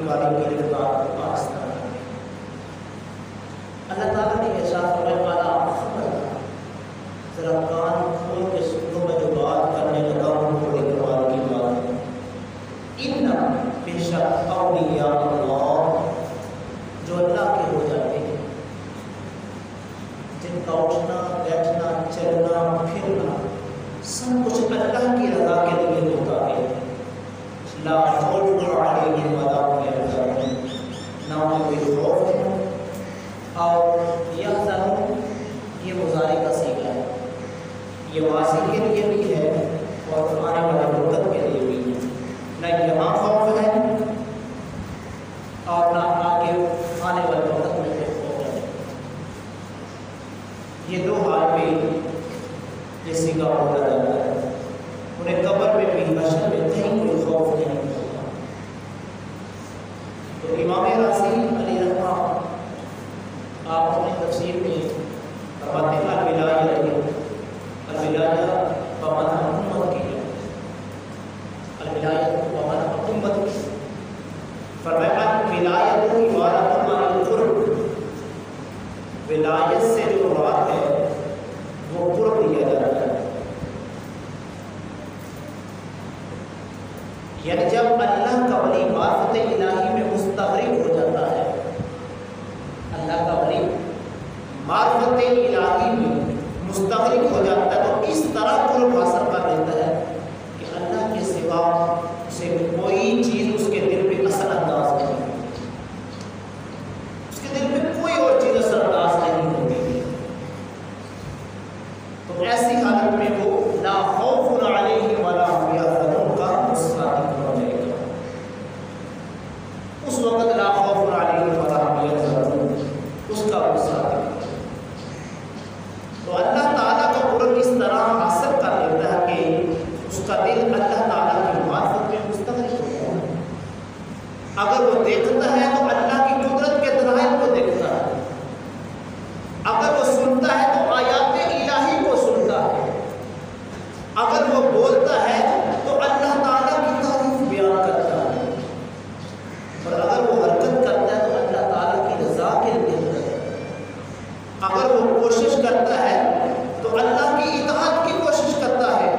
کاری گرفتار آستہ اللہ تعالیٰ نے ایسا فرمایا ذرا کان کھول کے سنو میں جو بات کرنے لگا ہوں بڑی کمال کی بات ہے۔ ان بے شک اولیاء اللہ جو اللہ کے ہو جاتے ہیں، جن کا اٹھنا بیٹھنا چلنا پھرنا سب کچھ اللہ کی رضا کے لیے ہوتا ہے، لا خوف علیہم ولا هم يحزنون، نہ انہیں کوئی خوف ہے اور یحزنون یہ مضارع کا صیغہ ہے، یہ ماضی کے لیے بھی ہے اور آنے والے مدت کے لیے بھی ہے، نہ یہاں خوف ہے اور نہ آگے آنے والے وقت میں خوف ہے۔ یہ دو حال میں یہ صیغہ ہوتا جاتا ہے، انہیں قبر میں بھی حشر میں کہیں کوئی خوف نہیں ہوتا۔ تو امام رازی علیہ الرحمہ آپ اپنی تفسیر میں فرماتے ہیں الولایہ بمعنی حکومت کی ہے، الولایہ بمعنی حکومت کی، فرمایا الولایۃ عبارۃ عن القرب، ولایت سے جو مراد ہے وہ قرب لیا جاتا ہے، یعنی جب اللہ کا ولی معرفت الہی میں مستغرق ہو جاتا ہے، اللہ کا ولی معرفت الہی میں مستغرق ہو جاتا ہے تو اس طرح قرب حاصل کر لیتا ہے کہ اللہ کے سوا اسے کوئی چیز اس کے دل میں اثر انداز نہیں ہوتی، اس کے دل میں کوئی اور چیز اثر انداز نہیں ہوتی، تو ایسی حالت میں وہ لا خوف علیہم ولا هم يحزنون کا مستحق ہو جائے گا، اس وقت لا خوف علیہم ولا هم يحزنون اس کا مستحق۔ تو اللہ تعالیٰ کا قرب اس طرح حاصل کر لیتا ہے کہ اس کا دل اللہ تعالیٰ کی معرفت میں مستغرق ہو جائے گا، اگر وہ دیکھتا ہے تو اللہ کی قدرت کے دلائل کو دیکھتا ہے، اگر وہ سنتا ہے تو آیات الہی کو سنتا ہے، اگر وہ بولتا ہے تو اللہ تعالیٰ کی تعریف بیان کرتا ہے، اور اگر وہ حرکت کرتا ہے تو اللہ تعالیٰ کی رضا کے لیے کرتا ہے، اگر وہ کوشش کرتا ہے تو اللہ کی اطاعت کی کوشش کرتا ہے۔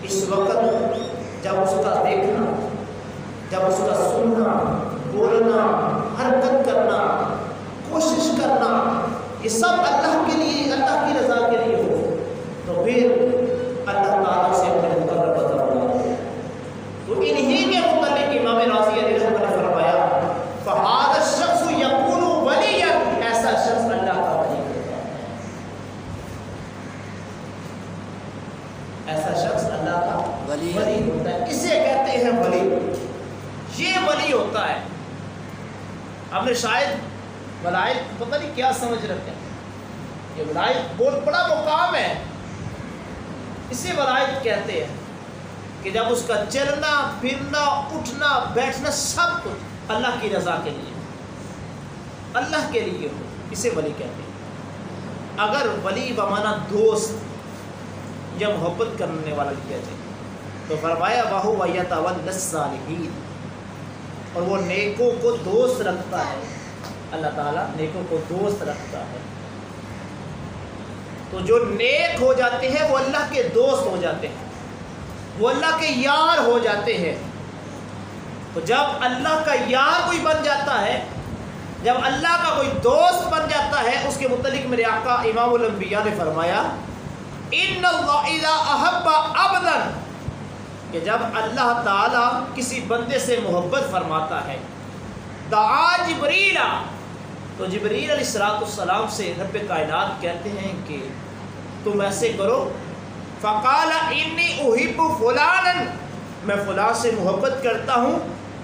اس وقت جب اس کا دیکھنا، جب اس کا سننا، بولنا، حرکت کرنا، کوشش کرنا یہ سب اللہ کے لیے، اللہ کی رضا کے لیے ہو تو پھر اللہ تعالیٰ سے اپنے مقرب بتانا۔ تو انہی کے متعلق امام رازی علیہ الرحمہ نے فرمایا فہذا الشخص یکون ولیا، ایسا شخص اللہ کا ولی ہوتا ہے، ایسا شخص اللہ کا ولی ہوتا ہے، اسے کہتے ہیں ولی، یہ ولی ہوتا ہے۔ ہم نے شاید ولایت پتہ نہیں کیا سمجھ رکھتے ہیں، یہ ولایت بہت بڑا مقام ہے، اسے ولایت کہتے ہیں کہ جب اس کا چلنا پھرنا اٹھنا بیٹھنا سب کچھ اللہ کی رضا کے لیے، اللہ کے لیے ہو، اسے ولی کہتے ہیں۔ اگر ولی بمانا دوست یا محبت کرنے والا کیا جائے تو فرمایا وَهُوَ يَتَوَلَّى الصَّالِحِينَ، اور وہ نیکوں کو دوست رکھتا ہے، اللہ تعالیٰ نیکوں کو دوست رکھتا ہے۔ تو جو نیک ہو جاتے ہیں وہ اللہ کے دوست ہو جاتے ہیں، وہ اللہ کے یار ہو جاتے ہیں۔ تو جب اللہ کا یار کوئی بن جاتا ہے، جب اللہ کا کوئی دوست بن جاتا ہے، اس کے متعلق میرے آقا امام الانبیاء نے فرمایا ان اللہ اذا احب عبدا، کہ جب اللہ تعالیٰ کسی بندے سے محبت فرماتا ہے، دعا جبریل، تو جبریل علیہ السلام سے رب کائنات کہتے ہیں کہ تم ایسے کرو، فقال انی احب فلانا، میں فلاں سے محبت کرتا ہوں،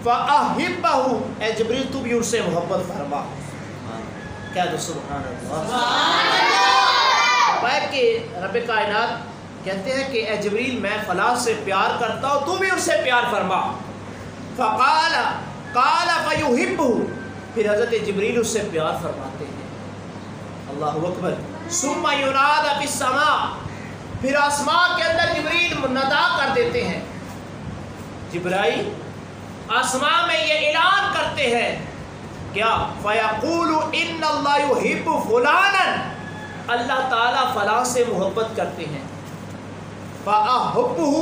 فاحبہ، اے جبریل تو بھی ان سے محبت فرما، کہہ دو سبحان اللہ۔ کہ رب کائنات کہتے ہیں کہ اے جبریل میں فلاں سے پیار کرتا ہوں، تو بھی ان سے پیار فرما، فقال قال فیحبہ، پھر حضرت جبریل اس سے پیار فرماتے ہیں، اللہ اکبر، ثم ینادی فی السماء، پھر آسمان کے اندر جبریل ندا کر دیتے ہیں، جبرائیل آسمان میں یہ اعلان کرتے ہیں کیا؟ فَيَقُولُ إِنَّ اللَّهَ يُحِبُّ فُلَانًا، اللہ تعالیٰ فلاں سے محبت کرتے ہیں. فَأَحُبُّهُ،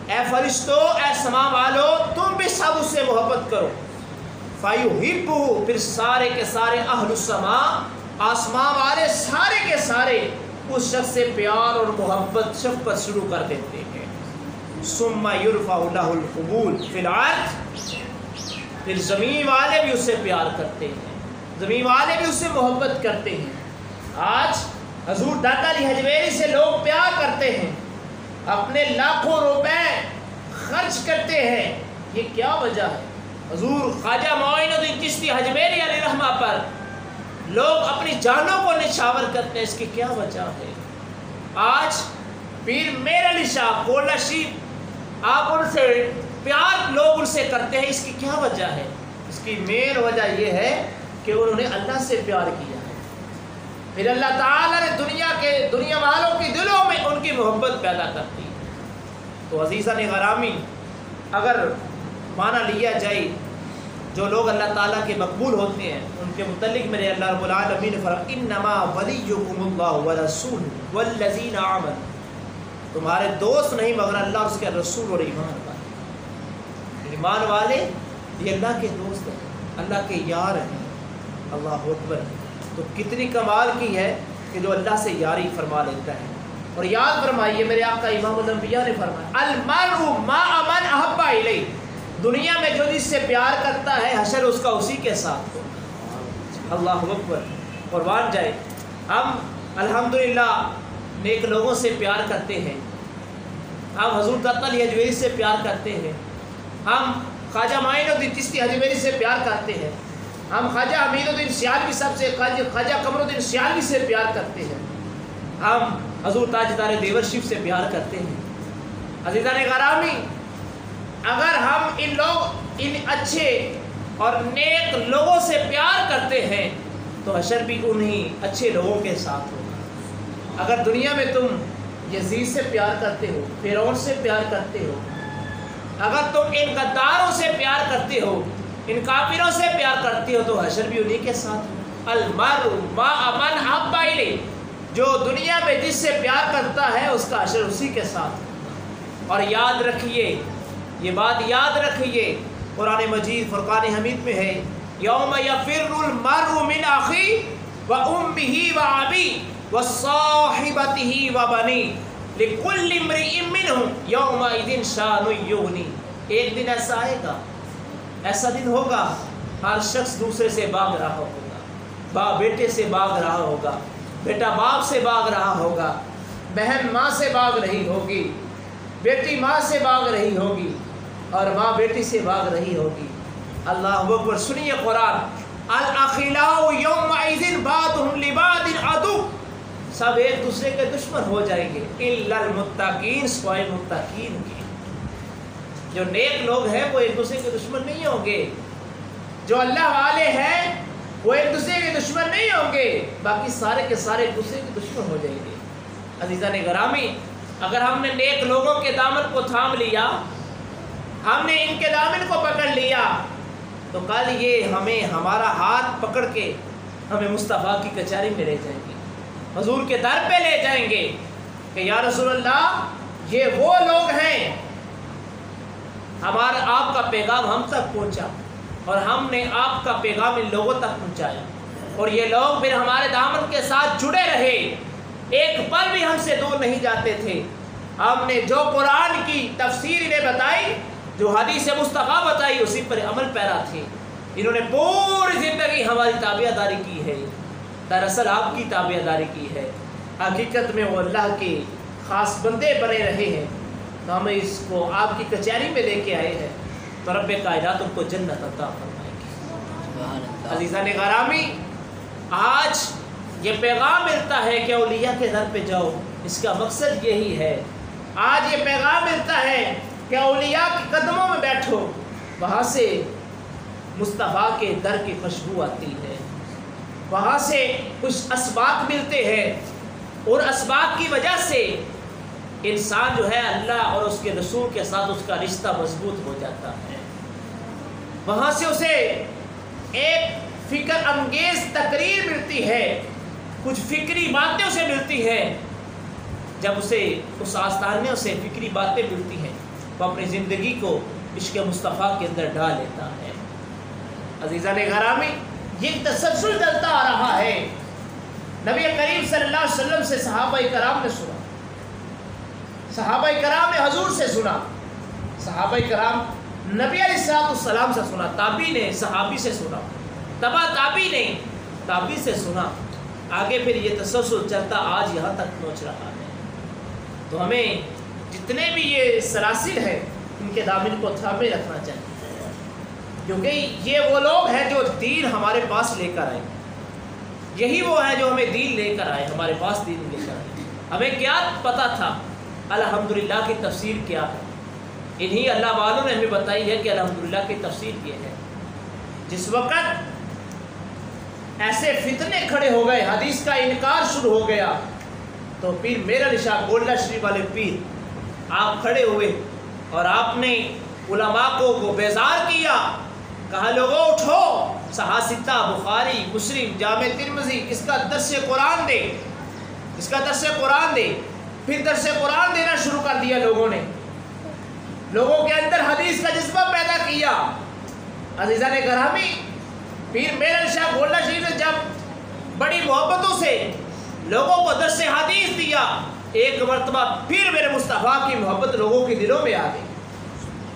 اے فرشتوں، اے سما والو، تم بھی سب اس سے محبت کرو. فَيُحِبُّهُ، پھر سارے کے سارے اہل السما، آسمان والے سارے کے سارے اس شخص سے پیار اور محبت شفقت شروع کر دیتے ہیں. ثُمَّ يُرْفَعُ لَهُ الْقُبُولُ فِي الْأَرْضِ، پھر زمین والے بھی اس سے پیار کرتے ہیں، زمین والے بھی اس سے محبت کرتے ہیں. آج حضور داتا علی حجویری سے لوگ پیار کرتے ہیں، اپنے لاکھوں روپے خرچ کرتے ہیں. یہ کیا وجہ ہے؟ حضور خواجہ معین الدین چشتی حجویری علیہ رحمہ پر لوگ اپنی جانوں کو نچھاور کرتے ہیں. اس کی کیا وجہ ہے؟ آج پیر میر علی شاہ کولا شریف، آپ ان سے پیار لوگ ان سے کرتے ہیں. اس کی کیا وجہ ہے؟ اس کی مین وجہ یہ ہے کہ انہوں نے اللہ سے پیار کیا ہے. پھر اللہ تعالیٰ نے دنیا والوں کی دلوں میں ان کی محبت پیدا کرتی ہے. تو عزیزان گرامی، اگر مانا لیا جائے جو لوگ اللہ تعالیٰ کے مقبول ہوتے ہیں ان کے متعلق میرے اللہ رب العالمین نے فرمایا انما ولیکم اللہ ورسولہ والذین آمنوا، تمہارے دوست نہیں مگر اللہ اور اس کے رسول اور ایمان والے. ایمان والے یہ اللہ کے دوست ہیں، اللہ کے یار ہیں. اللہ اکبر. تو کتنی کمال کی ہے کہ جو اللہ سے یاری فرما لیتا ہے. اور یاد فرمائیے میرے آقا امام الانبیاء نے فرمایا المرء مع من احب الیہ، دنیا میں جو جس سے پیار کرتا ہے حشر اس کا اسی کے ساتھ ہو. اللہ اکبر. قربان جائے ہم الحمدللہ نیک لوگوں سے پیار کرتے ہیں، ہم حضور داتا علی حجویری سے پیار کرتے ہیں، ہم خواجہ معین الدین چشتی حجویری سے پیار کرتے ہیں، ہم خواجہ حمید الدین سیالوی صاحب سے، خواجہ قمر الدین سیالوی سے پیار کرتے ہیں، ہم حضور تاجدار دیور شریف سے پیار کرتے ہیں. عزیزان گرامی، اگر ہم ان اچھے اور نیک لوگوں سے پیار کرتے ہیں تو حشر بھی انہی اچھے لوگوں کے ساتھ ہوگا. اگر دنیا میں تم یزید سے پیار کرتے ہو، فرعون سے پیار کرتے ہو، اگر تم ان غداروں سے پیار کرتے ہو، ان کافروں سے پیار کرتے ہو تو حشر بھی انہی کے ساتھ ہو. المرء مع من احب الیہ، جو دنیا میں جس سے پیار کرتا ہے اس کا حشر اسی کے ساتھ. اور یاد رکھیے، یہ بات یاد رکھیے، قرآن مجید فرقان حمید میں ہے یوم یفر المرء من اخیہ وامہ وابیہ وصاحبتہ وبنیہ لکل امرئ منہم یومئذ شأن یغنیہ. ایک دن ایسا آئے گا، ایسا دن ہوگا ہر شخص دوسرے سے بھاگ رہا ہوگا، باپ بیٹے سے بھاگ رہا ہوگا، بیٹا باپ سے بھاگ رہا ہوگا، بہن ماں سے بھاگ رہی ہوگی، بیٹی ماں سے بھاگ رہی ہوگی، اور ماں بیٹی سے بھاگ رہی ہوگی. اللہ اکبر. سنیے قرآن، الاخلاء یومئذ بعضهم لبعض عدو، سب ایک دوسرے کے دشمن ہو جائیں گے الا المتقین، سوائے متقین کے. جو نیک لوگ ہیں وہ ایک دوسرے کے دشمن نہیں ہوں گے، جو اللہ والے ہیں وہ ایک دوسرے کے دشمن نہیں ہوں گے، باقی سارے کے سارے ایک دوسرے کے دشمن ہو جائیں گے. عزیزان گرامی، اگر ہم نے نیک لوگوں کے دامن کو تھام لیا، ہم نے ان کے دامن کو پکڑ لیا، تو کل یہ ہمیں ہمارا ہاتھ پکڑ کے ہمیں مصطفیٰ کی کچہری میں لے جائیں گے، حضور کے در پہ لے جائیں گے کہ یا رسول اللہ یہ وہ لوگ ہیں، ہمارا آپ کا پیغام ہم تک پہنچا اور ہم نے آپ کا پیغام ان لوگوں تک پہنچایا، اور یہ لوگ پھر ہمارے دامن کے ساتھ جڑے رہے، ایک پل بھی ہم سے دور نہیں جاتے تھے. ہم نے جو قرآن کی تفسیر انہیں بتائی، جو حدیث مصطفیٰ بتائی، اسی پر عمل پیرا تھے. انہوں نے پوری زندگی ہماری تابعہ داری کی ہے، دراصل آپ کی تابعہ داری کی ہے. حقیقت میں وہ اللہ کے خاص بندے بنے رہے ہیں، تو ہم اس کو آپ کی کچہری میں لے کے آئے ہیں، تو رب کائنات ان کو جنت عطا فرمائے گی. عزیزان گرامی، آج یہ پیغام ملتا ہے کہ اولیاء کے در پہ جاؤ، اس کا مقصد یہی ہے. آج یہ پیغام ملتا ہے کہ اولیاء کے قدموں میں بیٹھو، وہاں سے مصطفیٰ کے در کی خوشبو آتی ہے، وہاں سے کچھ اسباق ملتے ہیں، اور اسباق کی وجہ سے انسان جو ہے اللہ اور اس کے رسول کے ساتھ اس کا رشتہ مضبوط ہو جاتا ہے. وہاں سے اسے ایک فکر انگیز تقریر ملتی ہے، کچھ فکری باتیں اسے ملتی ہیں. جب اسے اس آستانے سے فکری باتیں ملتی ہیں وہ اپنی زندگی کو عشق مصطفیٰ کے اندر ڈال لیتا ہے. عزیزان گرامی، یہ تسلسل چلتا آ رہا ہے. نبی کریم صلی اللہ علیہ وسلم سے صحابہ کرام نے سنا، صحابہ کرام نے حضور سے سنا، صحابہ کرام نبی علیہ السلام سے سنا، تابعی نے صحابی سے سنا، تبا تابعی نے تابعی سے سنا. آگے پھر یہ تسلسل چلتا آج یہاں تک پہنچ رہا ہے. تو ہمیں جتنے بھی یہ سلاسل ہیں ان کے دامن کو تھامے رکھنا چاہیے، کیونکہ یہ وہ لوگ ہیں جو دین ہمارے پاس لے کر آئے. یہی وہ ہے جو ہمیں دین لے کر آئے، ہمارے پاس دین لے کر آئے. ہمیں کیا پتا تھا الحمدللہ کی تفسیر کیا ہے؟ انہی اللہ والوں نے ہمیں بتائی ہے کہ الحمدللہ کی تفسیر یہ ہے. جس وقت ایسے فتنے کھڑے ہو گئے، حدیث کا انکار شروع ہو گیا، تو پیر میرا شاہ گولڈا شریف والے پیر آپ کھڑے ہوئے اور آپ نے علماء کو بیزار کیا. کہا لوگوں اٹھو، صحاح بخاری مسلم جامع ترمذی اس کا درس قرآن دے، اس کا درس قرآن دے. پھر درس قرآن دینا شروع کر دیا لوگوں نے، لوگوں کے اندر حدیث کا جذبہ پیدا کیا. عزیزان گرامی، پیر میرا شاہ گولڈا شریف نے جب بڑی محبتوں سے لوگوں کو درس حدیث دیا، ایک مرتبہ پھر میرے مصطفیٰ کی محبت لوگوں کے دلوں میں آ گئی،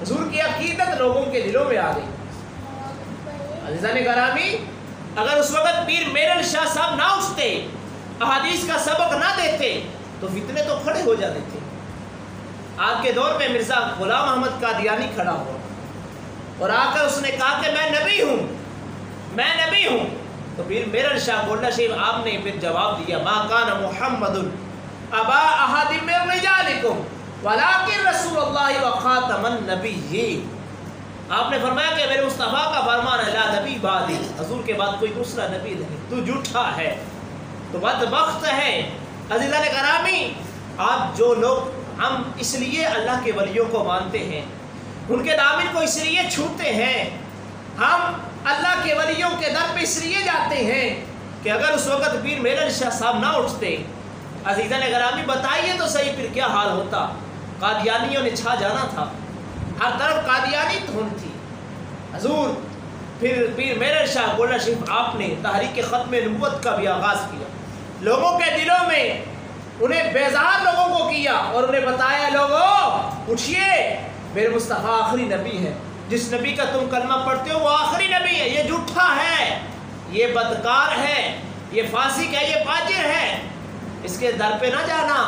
حضور کی عقیدت لوگوں کے دلوں میں آ گئی. عزیزان گرامی، اگر اس وقت پیر میرن شاہ صاحب نہ اٹھتے، احادیث کا سبق نہ دیتے تو فتنے تو کھڑے ہو جاتے تھے. آج کے دور میں مرزا غلام احمد قادیانی کھڑا ہوا اور آ کر اس نے کہا کہ میں نبی ہوں، میں نبی ہوں. تو پیر میرن شاہ گولڈا شریف آپ نے پھر جواب دیا، ما کان محمد ابا احد من رجالکم ولکن رسول اللہ وخاتم النبیین. آپ نے فرمایا کہ میرے مصطفیٰ کا فرمان ہے لا نبی بعدی، حضور کے بعد کوئی دوسرا نبی نہیں، تو جھوٹا ہے، تو بدبخت ہے. عزیزان گرامی، آپ جو لوگ ہم اس لیے اللہ کے ولیوں کو مانتے ہیں، ان کے دامن کو اس لیے چھوتے ہیں، ہم اللہ کے ولیوں کے در پہ اس لیے جاتے ہیں کہ اگر اس وقت پیر میرن شاہ صاحب نہ اٹھتے، عزیزان گرامی بتائیے تو صحیح پھر کیا حال ہوتا. قادیانیوں نے چھا جانا تھا، ہر طرف قادیانی دھن تھی. حضور پھر پیر میرن شاہ گولڈا شریف آپ نے تحریک ختم نبوت کا بھی آغاز کیا، لوگوں کے دلوں میں انہیں بیزار لوگوں کو کیا اور انہیں بتایا لوگوں اٹھیے، میرے مصطفیٰ آخری نبی ہے، جس نبی کا تم کلمہ پڑھتے ہو وہ آخری نبی ہے، یہ جھوٹا ہے، یہ بدکار ہے، یہ فاسق ہے، یہ فاجر ہے، اس کے در پہ نہ جانا،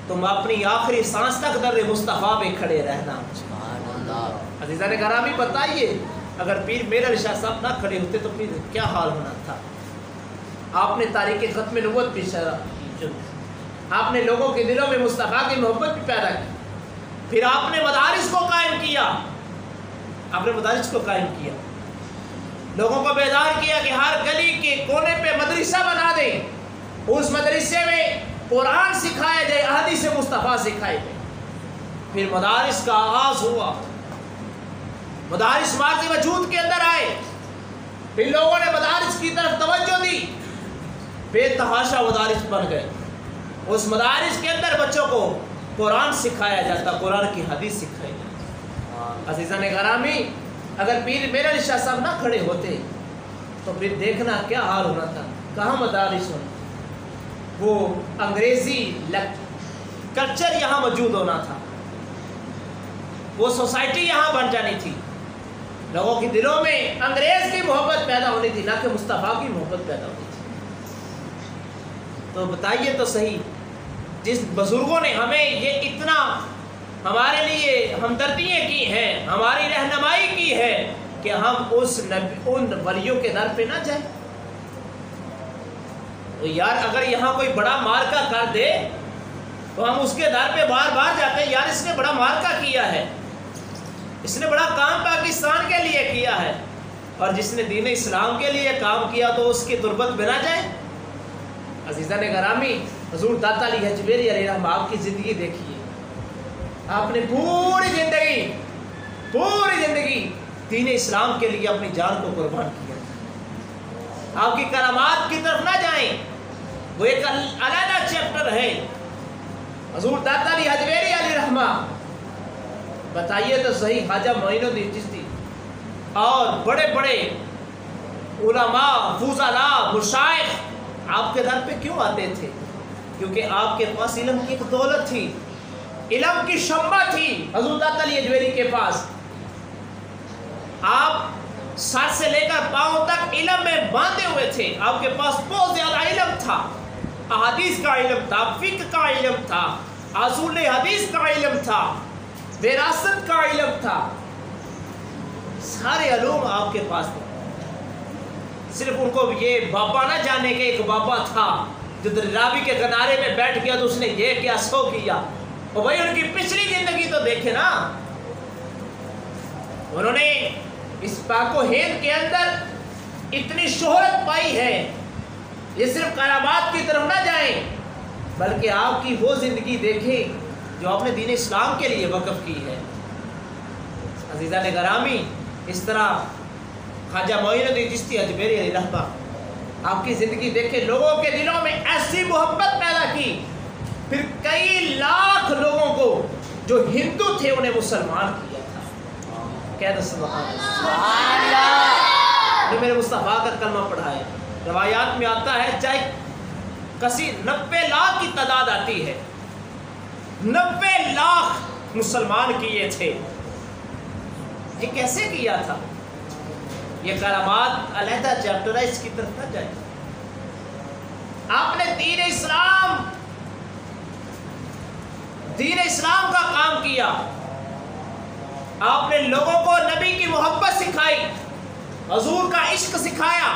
تم اپنی آخری سانس تک در مصطفیٰ پہ کھڑے رہنا. عزیزان گرامی بتائیے اگر پیر میرن شاہ صاحب نہ کھڑے ہوتے تو پھر کیا حال ہونا تھا. آپ نے تاریخ ختم نبوت بھی شرح کی، آپ نے لوگوں کے دلوں میں مصطفیٰ کی محبت بھی پیدا کی. پھر آپ نے مدارس کو قائم کیا، آپ نے مدارس کو قائم کیا، لوگوں کو بیدار کیا کہ ہر گلی کے کونے پہ مدرسہ بنا دیں، اس مدرسے میں قرآن سکھایا جائے، احادیث مصطفیٰ سکھائے جائے. پھر مدارس کا آغاز ہوا، مدارس ماضی وجود کے اندر آئے، پھر لوگوں نے مدارس کی طرف توجہ دی، بے تحاشا مدارس بن گئے. اس مدارس کے اندر بچوں کو قرآن سکھایا جاتا، قرآن کی حدیث سکھائی جاتی. عزیزان گرامی، اگر پیر میرن شاہ صاحب نہ کھڑے ہوتے تو پھر دیکھنا کیا حال ہونا تھا، کہاں مدارس ہونا، وہ انگریزی کلچر یہاں موجود ہونا تھا، وہ سوسائٹی یہاں بن جانی تھی، لوگوں کے دلوں میں انگریز کی محبت پیدا ہونی تھی، نہ کہ مصطفیٰ کی محبت پیدا ہونی تھی. تو بتائیے تو صحیح، جس بزرگوں نے ہمیں یہ اتنا ہمارے لیے ہمدردیاں کی ہیں، ہماری رہنمائی کی ہے کہ ہم ان ولیوں کے در پہ نہ جائیں. تو یار اگر یہاں کوئی بڑا مارکا کر دے تو ہم اس کے در پہ بار بار جاتے ہیں، یار اس نے بڑا مارکا کیا ہے، اس نے بڑا کام پاکستان کے لیے کیا ہے، اور جس نے دین اسلام کے لیے کام کیا تو اس کی تربت بنا جائے. عزیزان گرامی، حضور داتا علی حجویری علیہ الرحمہ آپ کی زندگی دیکھیے، آپ نے پوری زندگی دین اسلام کے لیے اپنی جان کو قربان کیا. آپ کی کرامات کی طرف نہ جائیں، وہ ایک علیحدہ چیپٹر ہے. حضور داتا علی حجویری علیہ رحمہ، بتائیے تو صحیح، خواجہ معین الدین چشتی اور بڑے بڑے علماء، فضلاء، مشائخ آپ کے در پہ کیوں آتے تھے؟ کیونکہ آپ کے پاس علم کی ایک دولت تھی، علم کی شمع تھی حضور داتا علی حجویری کے پاس. آپ سر سے لے کر پاؤں تک علم میں باندھے ہوئے تھے. آپ کے پاس بہت زیادہ علم تھا، احادیث کا علم تھا، فقہ کا علم تھا، اصول حدیث کا علم تھا، وراثت کا علم تھا، سارے علوم آپ کے پاس تھے. صرف ان کو یہ بابا نہ جانے کے ایک بابا تھا جو راوی کے کنارے میں بیٹھ گیا تو اس نے یہ کیا سو کیا. اور بھائی ان کی پچھلی زندگی تو دیکھے نا، انہوں نے اس پاک و ہند کے اندر اتنی شہرت پائی ہے. یہ صرف کرامات کی طرف نہ جائیں بلکہ آپ کی وہ زندگی دیکھیں جو آپ نے دین اسلام کے لیے وقف کی ہے. عزیزان گرامی، اس طرح خواجہ معین الدین چشتی حجویری علیہ رحمہ آپ کی زندگی دیکھیں، لوگوں کے دلوں میں ایسی محبت پیدا کی، پھر کئی لاکھ لوگوں کو جو ہندو تھے انہیں مسلمان کیا تھا. کہہ دو سبحان اللہ. میرے مصطفیٰ کا کلمہ پڑھا ہے. روایات میں آتا ہے چاہے کسی 90 لاکھ کی تعداد آتی ہے، 90 لاکھ مسلمان کیے تھے. یہ کیسے کیا تھا؟ یہ کرامات علیحدہ چیپٹر ہے، اس کی طرف نہ جائیں. آپ نے دین اسلام کا کام کیا. آپ نے لوگوں کو نبی کی محبت سکھائی، حضور کا عشق سکھایا،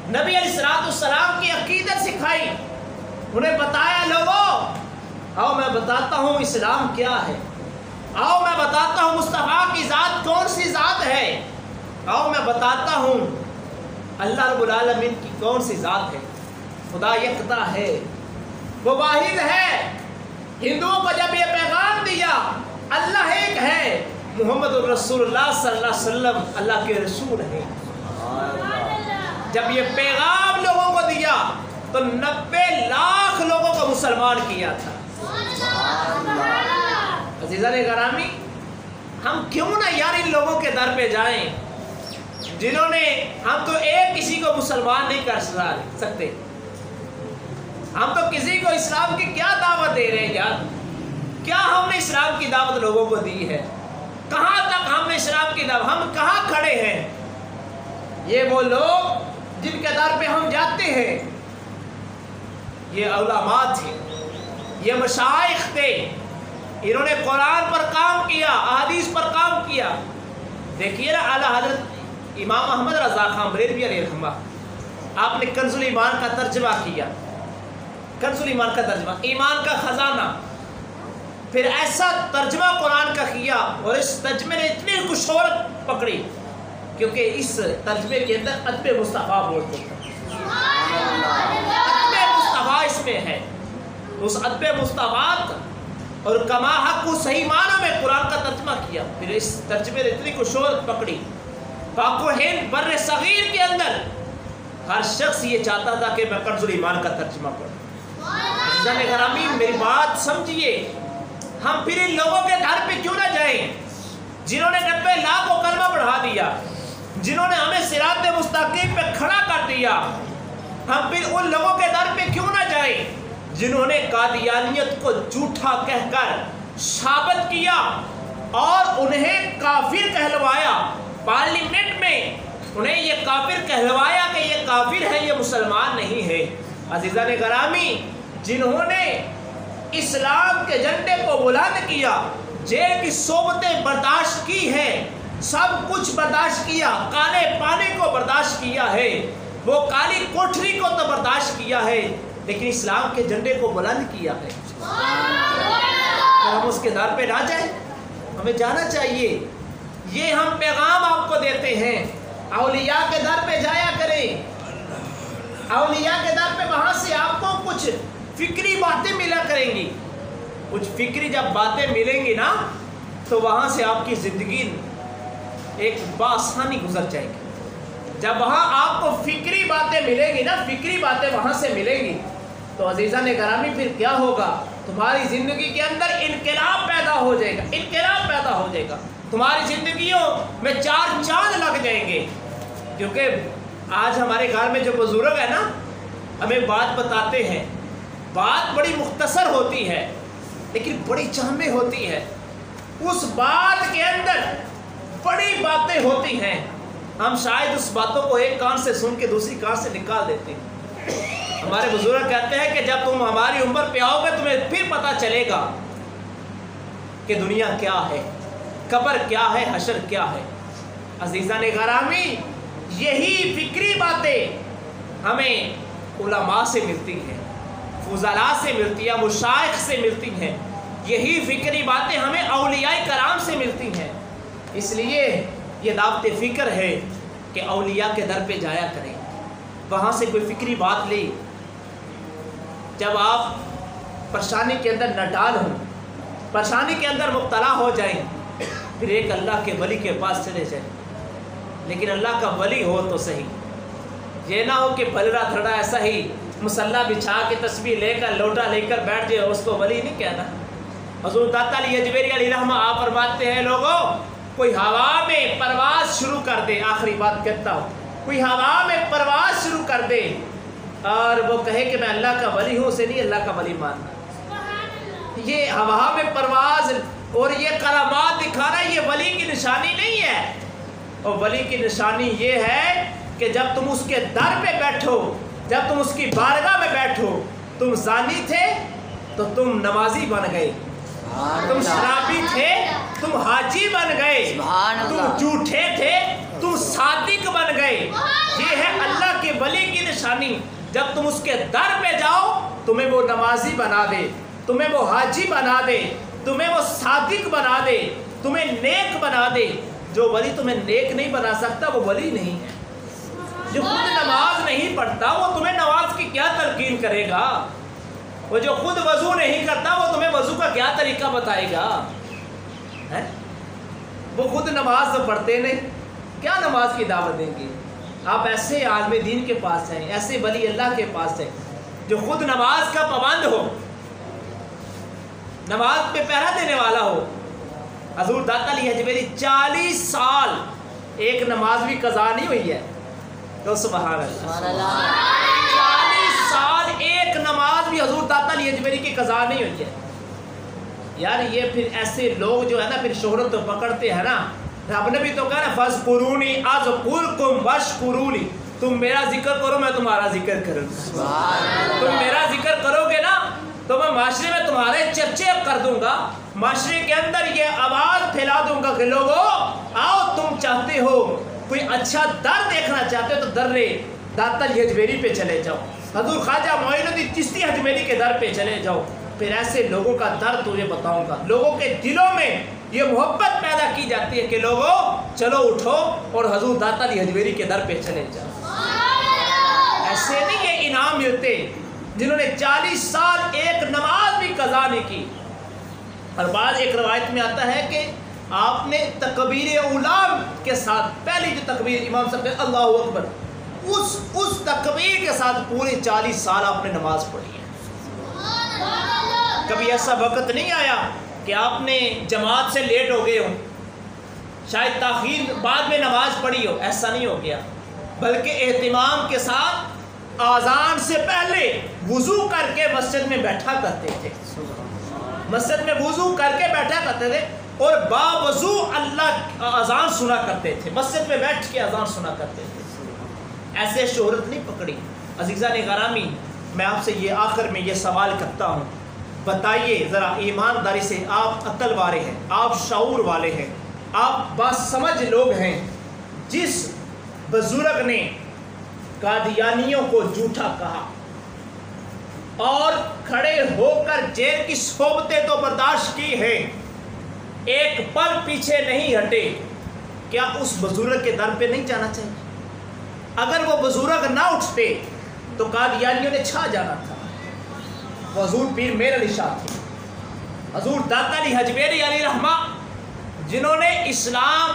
نبی علیہ الصلوۃ والسلام کی عقیدت سکھائی. انہیں بتایا لوگوں آؤ میں بتاتا ہوں اسلام کیا ہے، آؤ میں بتاتا ہوں مصطفیٰ کی ذات کون سی ذات ہے، آؤ میں بتاتا ہوں اللہ رب العالمین کی کون سی ذات ہے. خدا یکتا ہے، وہ واحد ہے. ہندوؤں کو جب یہ پیغام دیا اللہ ایک ہے، محمد الرسول اللہ صلی اللہ علیہ وسلم اللہ کے رسول ہیں، جب یہ پیغام لوگوں کو دیا تو 90 لاکھ لوگوں کو مسلمان کیا تھا. عزیزان گرامی، ہم کیوں نہ یار ان لوگوں کے در پہ جائیں جنہوں نے، ہم تو ایک کسی کو مسلمان نہیں کر سکتے، ہم تو کسی کو اسلام کی کیا دعوت دے رہے ہیں یار؟ کیا ہم نے اسلام کی دعوت لوگوں کو دی ہے؟ کہاں تک ہم نے اسلام کی دعوت، ہم کہاں کھڑے ہیں؟ یہ وہ لوگ جن کے در پہ ہم جاتے ہیں یہ علماء تھے، یہ مشائخ تھے، انہوں نے قرآن پر کام کیا، احادیث پر کام کیا. دیکھیے نا اعلیٰ حضرت امام احمد رضا خان بریلوی علیہ رحمہ، آپ نے کنز الایمان کا ترجمہ کیا. کنز الایمان کا ترجمہ، ایمان کا خزانہ. پھر ایسا ترجمہ قرآن کا کیا اور اس ترجمے نے اتنی کچھ شہرت پکڑی کیونکہ اس ترجمے کے اندر ادب مصطفیٰ بولتے ہیں. ادب مصطفیٰ اس میں ہے. اس ادب مصطفیٰ اور کما حق کو صحیح معنوں میں قرآن کا ترجمہ کیا. پھر اس ترجمے نے اتنی کچھ شہرت پکڑی. پاک و ہند بر صغیر کے اندر ہر شخص یہ چاہتا تھا کہ میں کنز الایمان کا ترجمہ پڑھوں. عزیزان گرامی، میری بات سمجھیے، ہم پھر ان لوگوں کے گھر پہ کیوں نہ جائیں جنہوں نے 90 لاکھ کو کلمہ پڑھا دیا، جنہوں نے ہمیں صراط مستقیم پہ کھڑا کر دیا. ہم پھر ان لوگوں کے در پہ کیوں نہ جائیں جنہوں نے قادیانیت کو جھوٹا کہہ کر ثابت کیا اور انہیں کافر کہلوایا. پارلیمنٹ میں انہیں یہ کافر کہلوایا کہ یہ کافر ہے، یہ مسلمان نہیں ہے. عزیزان گرامی، جنہوں نے اسلام کے جھنڈے کو بلند کیا، جیل کی صحبتیں برداشت کی ہے، سب کچھ برداشت کیا، کالے پانی کو برداشت کیا ہے، وہ کالی کوٹھری کو تو برداشت کیا ہے، لیکن اسلام کے جھنڈے کو بلند کیا ہے. ہم اس کے در پہ نہ جائیں، ہمیں جانا چاہیے. یہ ہم پیغام آپ کو دیتے ہیں، اولیاء کے در پہ جایا کریں. اولیاء کے در پہ وہاں سے آپ کو کچھ فکری باتیں ملا کریں گی. کچھ فکری جب باتیں ملیں گی نا تو وہاں سے آپ کی زندگی ایک بآسانی گزر جائے گی۔ جب وہاں آپ کو فکری باتیں ملیں گی نا، فکری باتیں وہاں سے ملیں گی، تو عزیزان گرامی پھر کیا ہوگا؟ تمہاری زندگی کے اندر انقلاب پیدا ہو جائے گا، انقلاب پیدا ہو جائے گا، تمہاری زندگیوں میں چار چاند لگ جائیں گے۔ کیونکہ آج ہمارے گھر میں جو بزرگ ہیں نا، ہمیں بات بتاتے ہیں، بات بڑی مختصر ہوتی ہے لیکن بڑی جامع ہوتی ہے، اس بات کے اندر بڑی باتیں ہوتی ہیں، ہم شاید اس باتوں کو ایک کان سے سن کے دوسری کان سے نکال دیتے ہیں۔ ہمارے بزرگ کہتے ہیں کہ جب تم ہماری عمر پہ آؤ گے تمہیں پھر پتہ چلے گا کہ دنیا کیا ہے، قبر کیا ہے، حشر کیا ہے۔ عزیزان گرامی، یہی فکری باتیں ہمیں علماء سے ملتی ہیں، فضلاء سے ملتی ہیں، مشائخ سے ملتی ہیں، یہی فکری باتیں ہمیں اولیاء کرام سے ملتی ہیں۔ اس لیے یہ دعوت فکر ہے کہ اولیاء کے در پہ جایا کریں، وہاں سے کوئی فکری بات لی، جب آپ پریشانی کے اندر نہ ڈال ہوں، پریشانی کے اندر مبتلا ہو جائیں، پھر ایک اللہ کے ولی کے پاس چلے جائیں، لیکن اللہ کا ولی ہو تو صحیح، یہ نہ ہو کہ پلڑا تھڑا ایسا ہی مسلح بچھا کے تسبیح لے کر لوٹا لے کر بیٹھ جائے، اس کو ولی نہیں کہنا۔ حضور داتا علی اجمیری علیہ رحمہ آپ فرماتے ہیں، لوگوں کوئی ہوا میں پرواز شروع کر دے، آخری بات کہتا ہوں، کوئی ہوا میں پرواز شروع کر دے اور وہ کہے کہ میں اللہ کا ولی ہوں، اسے نہیں اللہ کا ولی ماننا۔ یہ ہوا میں پرواز اور یہ کرامات دکھانا یہ ولی کی نشانی نہیں ہے، اور ولی کی نشانی یہ ہے کہ جب تم اس کے در پہ بیٹھو، جب تم اس کی بارگاہ میں بیٹھو، تم زانی تھے تو تم نمازی بن گئے، تم شرابی تھے تم حاجی بن گئے، تم جھوٹے تھے تم صادق بن گئے۔ یہ ہے اللہ کے ولی کی نشانی، جب تم اس کے در پہ جاؤ تمہیں وہ نمازی بنا دے، تمہیں وہ حاجی بنا دے، تمہیں وہ صادق بنا دے، تمہیں نیک بنا دے۔ جو ولی تمہیں نیک نہیں بنا سکتا وہ ولی نہیں ہے۔ جو خود نماز نہیں پڑھتا وہ تمہیں نماز کی کیا تلقین کرے گا؟ وہ جو خود وضو نہیں کرتا وہ تمہیں وضو کا کیا طریقہ بتائے گا؟ وہ خود نماز تو پڑھتے نہیں، کیا نماز کی دعوت دیں گے؟ آپ ایسے عالم دین کے پاس ہیں، ایسے ولی اللہ کے پاس ہیں جو خود نماز کا پابند ہو، نماز پہ پہرا دینے والا ہو۔ حضور داتا علی اجمیری 40 سال ایک نماز بھی قضا نہیں ہوئی ہے، تو سبحان اللہ، 40 سال ایک نماز بھی حضور داتا علی اجمیری کی قضا نہیں ہوئی ہے۔ یار یہ پھر ایسے لوگ جو ہے نا پھر شہرت تو پکڑتے ہیں نا، رب نے بھی تو کہا نا فَاذْكُرُونِي أَذْكُرْكُمْ وَاشْكُرُوا لِي، تم میرا ذکر کرو میں تمہارا ذکر کروں، تم میرا ذکر کرو گے نا تو میں معاشرے میں تمہارے چرچے کر دوں گا، معاشرے کے اندر یہ آواز پھیلا دوں گا کہ لوگوں آؤ، تم چاہتے ہو کوئی اچھا در دیکھنا چاہتے ہو تو در داتا علی اجمیری پہ چلے جاؤ، حضور خواجہ معین الدین چشتی اجمیری کے در پہ چلے جاؤ، پھر ایسے لوگوں کا در تجھے بتاؤں گا۔ لوگوں کے دلوں میں یہ محبت پیدا کی جاتی ہے کہ لوگوں چلو اٹھو اور حضور داتا علی اجمیری کے در پہ چلے جاؤ۔ ایسے نہیں یہ انعام ملتے جنہوں نے 40 سال ایک نماز بھی قضا نہیں کی۔ اور بعض ایک روایت میں آتا ہے کہ آپ نے تکبیر اولیٰ کے ساتھ پہلی جو تکبیر امام صاحب نے اللہ اکبر، اس تکبیر کے ساتھ پورے 40 سال آپ نے نماز پڑھی ہے۔ کبھی ایسا وقت نہیں آیا کہ آپ نے جماعت سے لیٹ ہو گئے ہو، شاید تاخیر بعد میں نماز پڑھی ہو، ایسا نہیں ہو گیا، بلکہ اہتمام کے ساتھ آذان سے پہلے وضو کر کے مسجد میں بیٹھا کرتے تھے، مسجد میں وضو کر کے بیٹھا کرتے تھے اور باوضو اللہ اذان سنا کرتے تھے، مسجد میں بیٹھ کے اذان سنا کرتے تھے۔ ایسے شہرت نہیں پکڑی۔ عزیزان گرامی، میں آپ سے یہ آخر میں یہ سوال کرتا ہوں، بتائیے ذرا ایمانداری سے، آپ عقل والے ہیں، آپ شعور والے ہیں، آپ باسمجھ لوگ ہیں، جس بزرگ نے قادیانیوں کو جھوٹا کہا اور کھڑے ہو کر جیل کی صحبتیں تو برداشت کی ہیں، ایک پل پیچھے نہیں ہٹے، کیا اس بزرگ کے در پہ نہیں جانا چاہیے؟ اگر وہ بزرگ نہ اٹھتے تو قادیانیوں نے چھا جانا تھا۔ وہ حضور پیر میر علی شاہ تھے، حضور داتا علی اجمیری علیہ رحمہ، جنہوں نے اسلام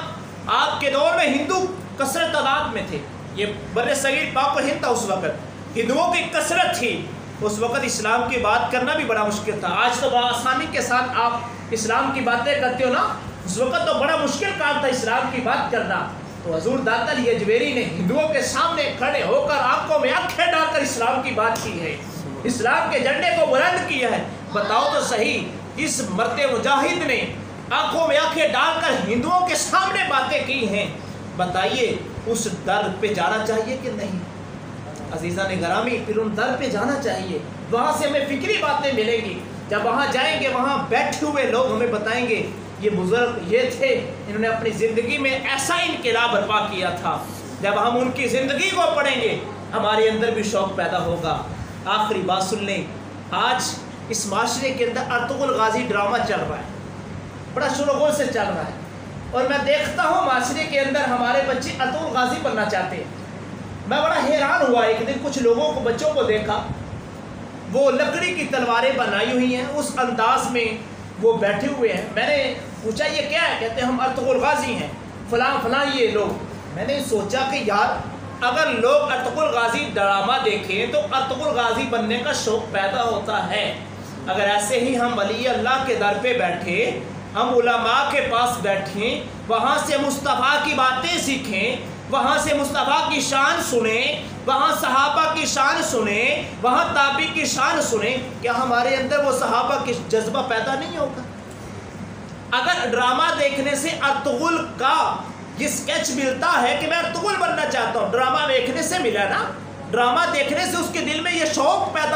آپ کے دور میں ہندو کثرت تعداد میں تھے، یہ بر صغیر پاک و ہند تھا، اس وقت ہندوؤں کی کثرت تھی، اس وقت اسلام کی بات کرنا بھی بڑا مشکل تھا۔ آج تو بڑا آسانی کے ساتھ آپ اسلام کی باتیں کرتے ہو نا، اس وقت تو بڑا مشکل کام تھا اسلام کی بات کرنا۔ تو حضور داتا علی اجمیری نے ہندوؤں کے سامنے کھڑے ہو کر آنکھوں میں آنکھیں ڈال کر اسلام کی بات کی ہے، اسلام کے جھنڈے کو بلند کیا ہے۔ بتاؤ تو صحیح، اس مرد مجاہد نے آنکھوں میں آنکھیں ڈال کر ہندوؤں کے سامنے باتیں کی ہیں، بتائیے اس در پہ جانا چاہیے کہ نہیں؟ عزیزان گرامی، پھر ان در پہ جانا چاہیے، وہاں سے ہمیں فکری باتیں ملیں گی۔ جب وہاں جائیں گے، وہاں بیٹھے ہوئے لوگ ہمیں بتائیں گے یہ بزرگ یہ تھے، انہوں نے اپنی زندگی میں ایسا انقلاب برپا کیا تھا۔ جب ہم ان کی زندگی کو پڑھیں گے، ہمارے اندر بھی شوق پیدا ہوگا۔ آخری بات سن لیں، آج اس معاشرے کے اندر ارطغرل غازی ڈرامہ چل رہا ہے، بڑا شور و غل سے چل رہا ہے، اور میں دیکھتا ہوں معاشرے کے اندر ہمارے بچے ارطغرل غازی بننا چاہتے ہیں۔ میں بڑا حیران ہوا، ایک دن کچھ لوگوں کو بچوں کو دیکھا، وہ لکڑی کی تلواریں بنائی ہوئی ہیں، اس انداز میں وہ بیٹھے ہوئے ہیں۔ میں نے پوچھا یہ کیا ہے؟ کہتے ہیں ہم ارطغرل غازی ہیں، فلاں فلاں یہ لوگ۔ میں نے سوچا کہ یار اگر لوگ ارطغرل غازی ڈرامہ دیکھیں تو ارطغرل غازی بننے کا شوق پیدا ہوتا ہے۔ اگر ایسے ہی ہم ولی اللہ کے در پہ بیٹھے، ہم علماء کے پاس بیٹھیں، وہاں سے مصطفیٰ کی باتیں سیکھیں، وہاں سے مصطفیٰ کی شان سنیں، وہاں صحابہ کی شان سنیں، وہاں تابعی کی شان سنیں، کیا ہمارے اندر وہ صحابہ کی جذبہ پیدا نہیں ہوگا؟ اگر ڈرامہ دیکھنے سے ارطغرل کا یہ سکیچ ملتا ہے کہ میں ارطغرل بننا چاہتا ہوں، ڈرامہ دیکھنے سے ملا نا، ڈرامہ دیکھنے سے اس کے دل میں یہ شوق پیدا